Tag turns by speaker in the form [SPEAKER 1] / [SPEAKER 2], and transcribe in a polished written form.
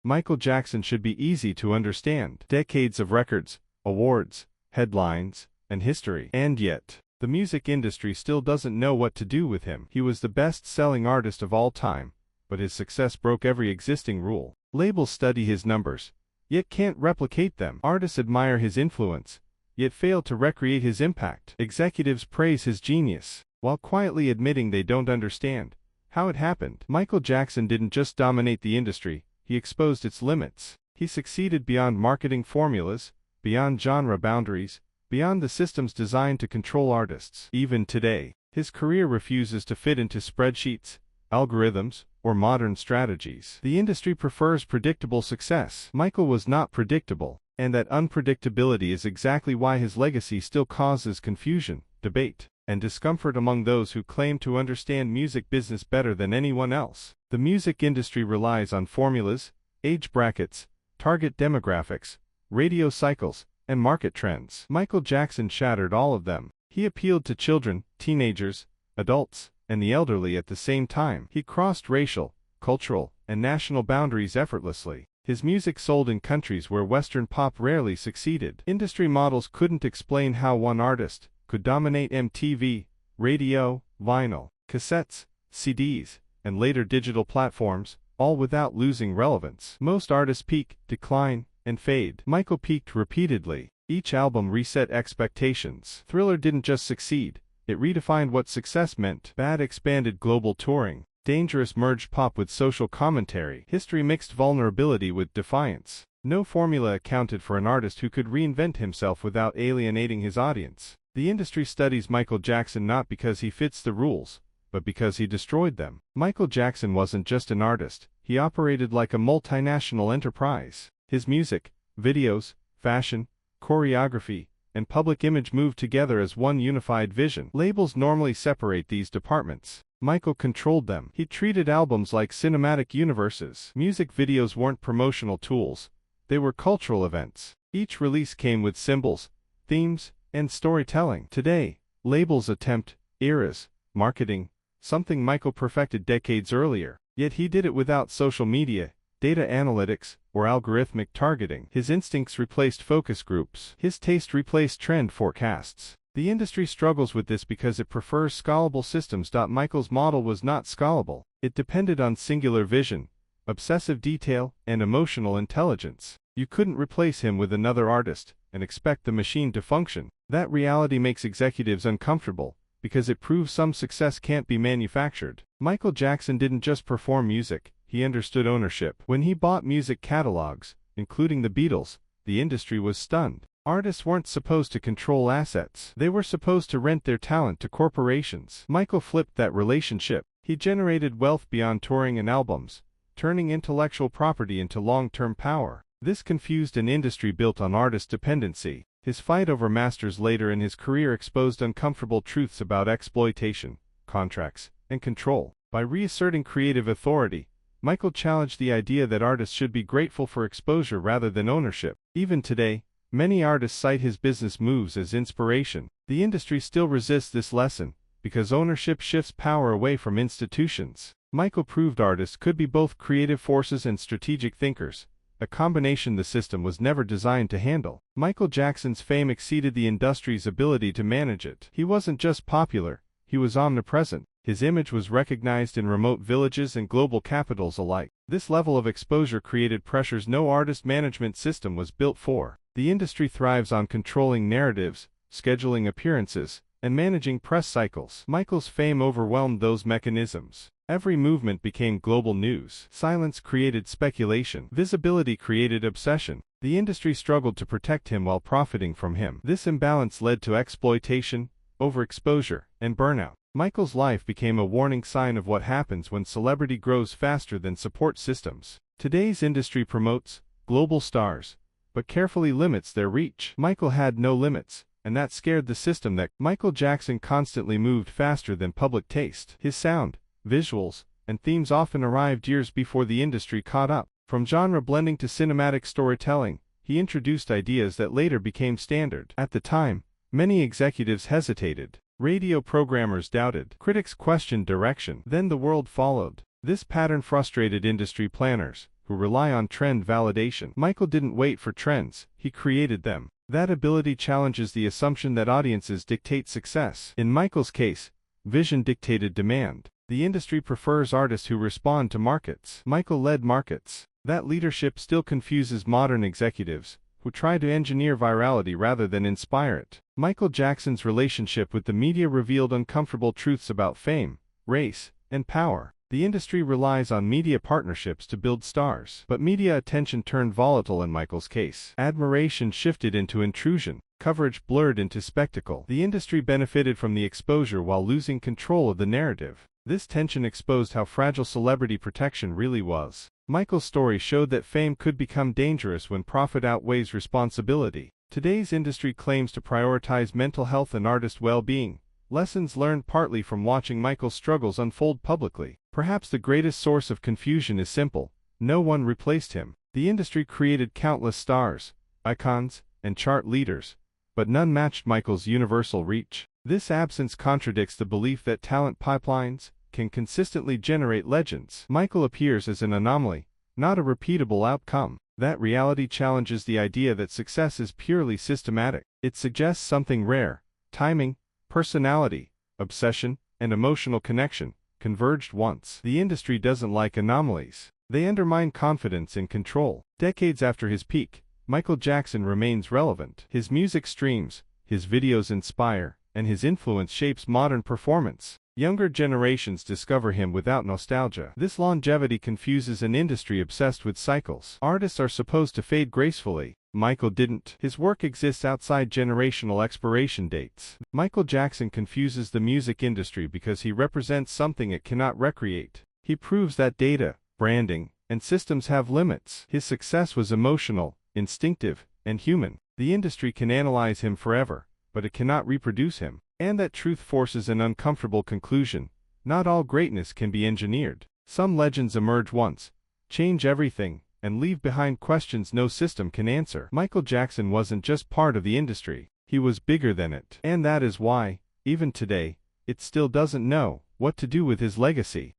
[SPEAKER 1] Michael Jackson should be easy to understand. Decades of records, awards, headlines, and history. And yet, the music industry still doesn't know what to do with him. He was the best-selling artist of all time, but his success broke every existing rule. Labels study his numbers, yet can't replicate them. Artists admire his influence, yet fail to recreate his impact. Executives praise his genius, while quietly admitting they don't understand how it happened. Michael Jackson didn't just dominate the industry, he exposed its limits. He succeeded beyond marketing formulas, beyond genre boundaries, beyond the systems designed to control artists. Even today, his career refuses to fit into spreadsheets, algorithms, or modern strategies. The industry prefers predictable success. Michael was not predictable, and that unpredictability is exactly why his legacy still causes confusion, debate, and discomfort among those who claim to understand music business better than anyone else. The music industry relies on formulas, age brackets, target demographics, radio cycles, and market trends. Michael Jackson shattered all of them. He appealed to children, teenagers, adults, and the elderly at the same time. He crossed racial, cultural, and national boundaries effortlessly. His music sold in countries where Western pop rarely succeeded. Industry models couldn't explain how one artist could dominate MTV, radio, vinyl, cassettes, CDs, and later digital platforms, all without losing relevance. Most artists peak, decline, and fade. Michael peaked repeatedly. Each album reset expectations. Thriller didn't just succeed, it redefined what success meant. Bad expanded global touring. Dangerous merged pop with social commentary. History mixed vulnerability with defiance. No formula accounted for an artist who could reinvent himself without alienating his audience. The industry studies Michael Jackson not because he fits the rules, but because he destroyed them. Michael Jackson wasn't just an artist, he operated like a multinational enterprise. His music, videos, fashion, choreography, and public image moved together as one unified vision. Labels normally separate these departments. Michael controlled them. He treated albums like cinematic universes. Music videos weren't promotional tools, they were cultural events. Each release came with symbols, themes, and storytelling. Today, labels attempt eras marketing, something Michael perfected decades earlier. Yet he did it without social media, data analytics, or algorithmic targeting. His instincts replaced focus groups. His taste replaced trend forecasts. The industry struggles with this because it prefers scalable systems. Michael's model was not scalable. It depended on singular vision, obsessive detail, and emotional intelligence. You couldn't replace him with another artist and expect the machine to function. That reality makes executives uncomfortable, because it proves some success can't be manufactured. Michael Jackson didn't just perform music, he understood ownership. When he bought music catalogs, including the Beatles, the industry was stunned. Artists weren't supposed to control assets. They were supposed to rent their talent to corporations. Michael flipped that relationship. He generated wealth beyond touring and albums, turning intellectual property into long-term power. This confused an industry built on artist dependency. His fight over masters later in his career exposed uncomfortable truths about exploitation, contracts, and control. By reasserting creative authority, Michael challenged the idea that artists should be grateful for exposure rather than ownership. Even today, many artists cite his business moves as inspiration. The industry still resists this lesson, because ownership shifts power away from institutions. Michael proved artists could be both creative forces and strategic thinkers, a combination the system was never designed to handle. Michael Jackson's fame exceeded the industry's ability to manage it. He wasn't just popular, he was omnipresent. His image was recognized in remote villages and global capitals alike. This level of exposure created pressures no artist management system was built for. The industry thrives on controlling narratives, scheduling appearances, and managing press cycles. Michael's fame overwhelmed those mechanisms. Every movement became global news. Silence created speculation. Visibility created obsession. The industry struggled to protect him while profiting from him. This imbalance led to exploitation, overexposure, and burnout. Michael's life became a warning sign of what happens when celebrity grows faster than support systems. Today's industry promotes global stars, but carefully limits their reach. Michael had no limits, and that scared the system. That Michael Jackson constantly moved faster than public taste. His sound, visuals, and themes often arrived years before the industry caught up. From genre blending to cinematic storytelling, he introduced ideas that later became standard. At the time, many executives hesitated. Radio programmers doubted. Critics questioned direction. Then the world followed. This pattern frustrated industry planners, who who rely on trend validation. Michael didn't wait for trends, he created them. That ability challenges the assumption that audiences dictate success. In Michael's case, vision dictated demand. The industry prefers artists who respond to markets. Michael led markets. That leadership still confuses modern executives, who try to engineer virality rather than inspire it. Michael Jackson's relationship with the media revealed uncomfortable truths about fame, race, and power. The industry relies on media partnerships to build stars. But media attention turned volatile in Michael's case. Admiration shifted into intrusion. Coverage blurred into spectacle. The industry benefited from the exposure while losing control of the narrative. This tension exposed how fragile celebrity protection really was. Michael's story showed that fame could become dangerous when profit outweighs responsibility. Today's industry claims to prioritize mental health and artist well-being, lessons learned partly from watching Michael's struggles unfold publicly. Perhaps the greatest source of confusion is simple: no one replaced him. The industry created countless stars, icons, and chart leaders, but none matched Michael's universal reach. This absence contradicts the belief that talent pipelines can consistently generate legends. Michael appears as an anomaly, not a repeatable outcome. That reality challenges the idea that success is purely systematic. It suggests something rare: timing, personality, obsession, and emotional connection converged once. The industry doesn't like anomalies. They undermine confidence and control. Decades after his peak, Michael Jackson remains relevant. His music streams, his videos inspire, and his influence shapes modern performance. Younger generations discover him without nostalgia. This longevity confuses an industry obsessed with cycles. Artists are supposed to fade gracefully. Michael didn't. His work exists outside generational expiration dates. Michael Jackson confuses the music industry because he represents something it cannot recreate. He proves that data, branding, and systems have limits. His success was emotional, instinctive, and human. The industry can analyze him forever, but it cannot reproduce him. And that truth forces an uncomfortable conclusion: not all greatness can be engineered. Some legends emerge once, change everything, and leave behind questions no system can answer. Michael Jackson wasn't just part of the industry, he was bigger than it. And that is why, even today, it still doesn't know what to do with his legacy.